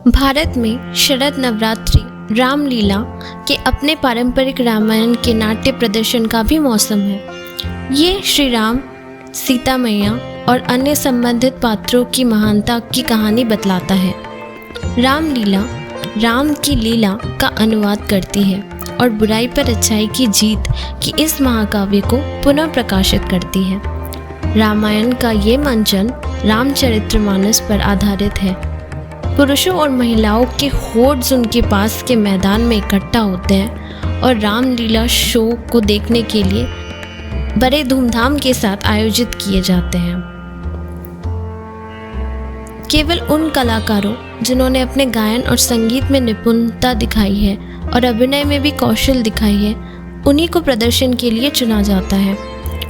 भारत में शरद नवरात्रि रामलीला के अपने पारंपरिक रामायण के नाट्य प्रदर्शन का भी मौसम है। ये श्री राम, सीता मैया और अन्य संबंधित पात्रों की महानता की कहानी बतलाता है। रामलीला राम की लीला का अनुवाद करती है और बुराई पर अच्छाई की जीत की इस महाकाव्य को पुनः प्रकाशित करती है। रामायण का ये मंचन रामचरितमानस पर आधारित है। पुरुषों और महिलाओं के होड्स उनके पास के मैदान में इकट्ठा होते हैं और रामलीला शो को देखने के लिए बड़े धूमधाम के साथ आयोजित किए जाते हैं। केवल उन कलाकारों जिन्होंने अपने गायन और संगीत में निपुणता दिखाई है और अभिनय में भी कौशल दिखाई है, उन्हीं को प्रदर्शन के लिए चुना जाता है।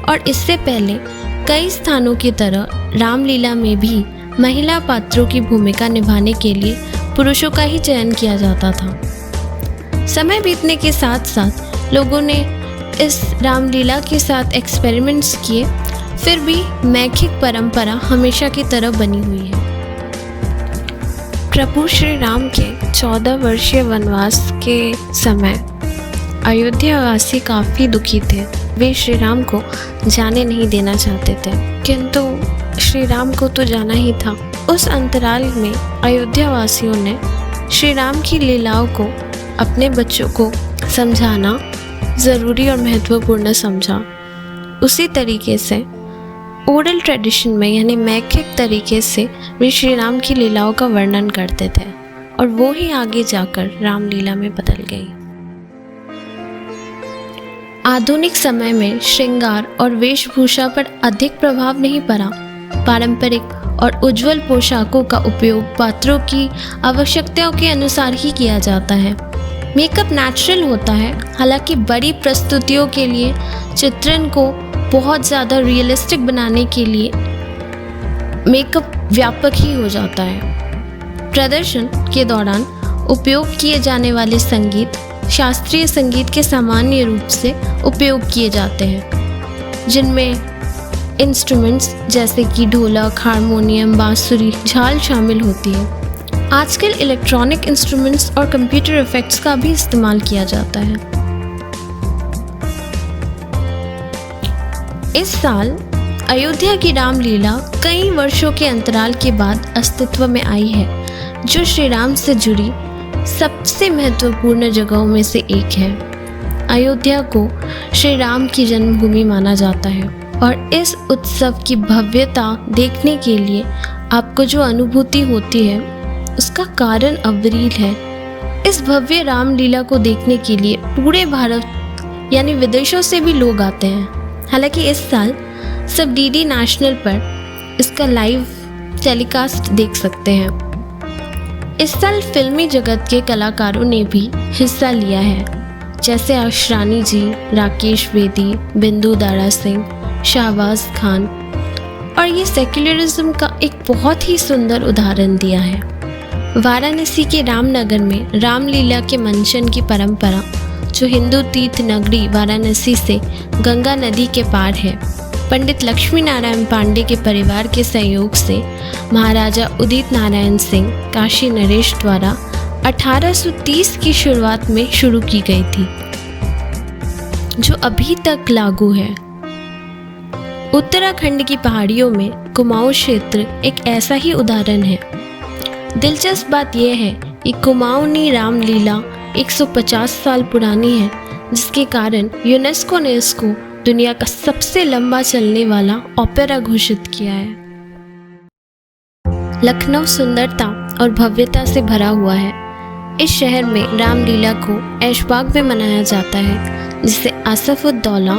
और इससे पहले कई स्थानों की तरह रामलीला में भी महिला पात्रों की भूमिका निभाने के लिए पुरुषों का ही चयन किया जाता था। समय बीतने के साथ साथ लोगों ने इस रामलीला के साथ एक्सपेरिमेंट्स किए, फिर भी मौखिक परंपरा हमेशा की तरह बनी हुई है। प्रभु श्री राम के 14 वर्षीय वनवास के समय अयोध्यावासी काफ़ी दुखी थे। वे श्री राम को जाने नहीं देना चाहते थे, किंतु श्री राम को तो जाना ही था। उस अंतराल में अयोध्यावासियों ने श्री राम की लीलाओं को अपने बच्चों को समझाना ज़रूरी और महत्वपूर्ण समझा। उसी तरीके से ओरल ट्रेडिशन में यानी मौखिक तरीके से वे श्री राम की लीलाओं का वर्णन करते थे और वो ही आगे जाकर रामलीला में बदल गई। आधुनिक समय में श्रृंगार और वेशभूषा पर अधिक प्रभाव नहीं पड़ा। पारंपरिक और उज्जवल पोशाकों का उपयोग पात्रों की आवश्यकताओं के अनुसार ही किया जाता है। मेकअप नेचुरल होता है, हालांकि बड़ी प्रस्तुतियों के लिए चित्रण को बहुत ज़्यादा रियलिस्टिक बनाने के लिए मेकअप व्यापक ही हो जाता है। प्रदर्शन के दौरान उपयोग किए जाने वाले संगीत शास्त्रीय संगीत के सामान्य रूप से उपयोग किए जाते हैं, जिनमें इंस्ट्रूमेंट्स जैसे कि ढोलक, हारमोनियम, बांसुरी, झाल शामिल होती है। आजकल इलेक्ट्रॉनिक इंस्ट्रूमेंट्स और कंप्यूटर इफेक्ट्स का भी इस्तेमाल किया जाता है। इस साल अयोध्या की रामलीला कई वर्षों के अंतराल के बाद अस्तित्व में आई है, जो श्री राम से जुड़ी सबसे महत्वपूर्ण जगहों में से एक है। अयोध्या को श्री राम की जन्मभूमि माना जाता है और इस उत्सव की भव्यता देखने के लिए आपको जो अनुभूति होती है उसका कारण अविरल है। इस भव्य रामलीला को देखने के लिए पूरे भारत यानी विदेशों से भी लोग आते हैं। हालांकि इस साल सब डीडी नेशनल पर इसका लाइव टेलीकास्ट देख सकते हैं। इस साल फिल्मी जगत के कलाकारों ने भी हिस्सा लिया है, जैसे आशरानी जी, राकेश बेदी, बिंदु दारा सिंह, शाहबाज खान, और ये सेक्युलरिज्म का एक बहुत ही सुंदर उदाहरण दिया है। वाराणसी के रामनगर में रामलीला के मंचन की परंपरा, जो हिंदू तीर्थ नगरी वाराणसी से गंगा नदी के पार है, पंडित लक्ष्मी नारायण पांडे के परिवार के सहयोग से महाराजा उदित नारायण सिंह काशी नरेश द्वारा 1830 की शुरुआत में शुरू की गई थी, जो अभी तक लागू है। उत्तराखंड की पहाड़ियों में कुमाऊं क्षेत्र एक ऐसा ही उदाहरण है। दिलचस्प बात यह है कि कुमाऊनी रामलीला 150 साल पुरानी है, जिसके कारण यूनेस्को ने इसको दुनिया का सबसे लंबा चलने वाला ओपेरा घोषित किया है। लखनऊ सुंदरता और भव्यता से भरा हुआ है। इस शहर में रामलीला को ऐशबाग में मनाया जाता है, जिसे आसफउद्दौला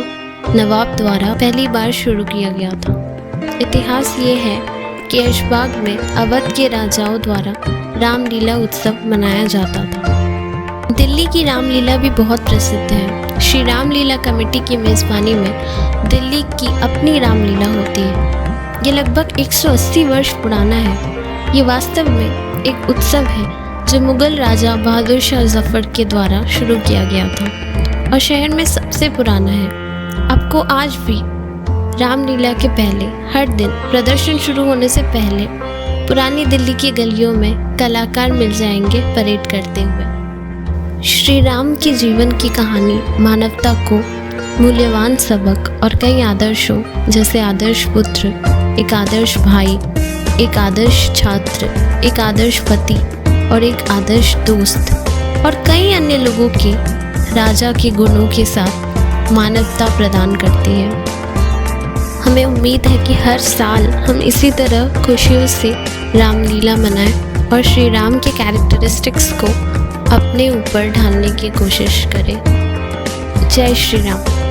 नवाब द्वारा पहली बार शुरू किया गया था। इतिहास ये है कि ऐशबाग में अवध के राजाओं द्वारा रामलीला उत्सव मनाया जाता था। दिल्ली की रामलीला भी बहुत प्रसिद्ध है। श्री रामलीला कमेटी की मेज़बानी में दिल्ली की अपनी रामलीला होती है। ये लगभग 180 वर्ष पुराना है। ये वास्तव में एक उत्सव है जो मुगल राजा बहादुर शाह जफर के द्वारा शुरू किया गया था और शहर में सबसे पुराना है। आपको आज भी रामलीला के पहले हर दिन प्रदर्शन शुरू होने से पहले पुरानी दिल्ली की गलियों में कलाकार मिल जाएंगे परेड करते हुए। श्री राम के जीवन की कहानी मानवता को मूल्यवान सबक और कई आदर्शों जैसे आदर्श पुत्र, एक आदर्श भाई, एक आदर्श छात्र, एक आदर्श पति और एक आदर्श दोस्त और कई अन्य लोगों के राजा के गुणों के साथ मानवता प्रदान करती है। हमें उम्मीद है कि हर साल हम इसी तरह खुशियों से रामलीला मनाएं और श्री राम के कैरेक्टरिस्टिक्स को अपने ऊपर ढालने की कोशिश करें। जय श्री राम।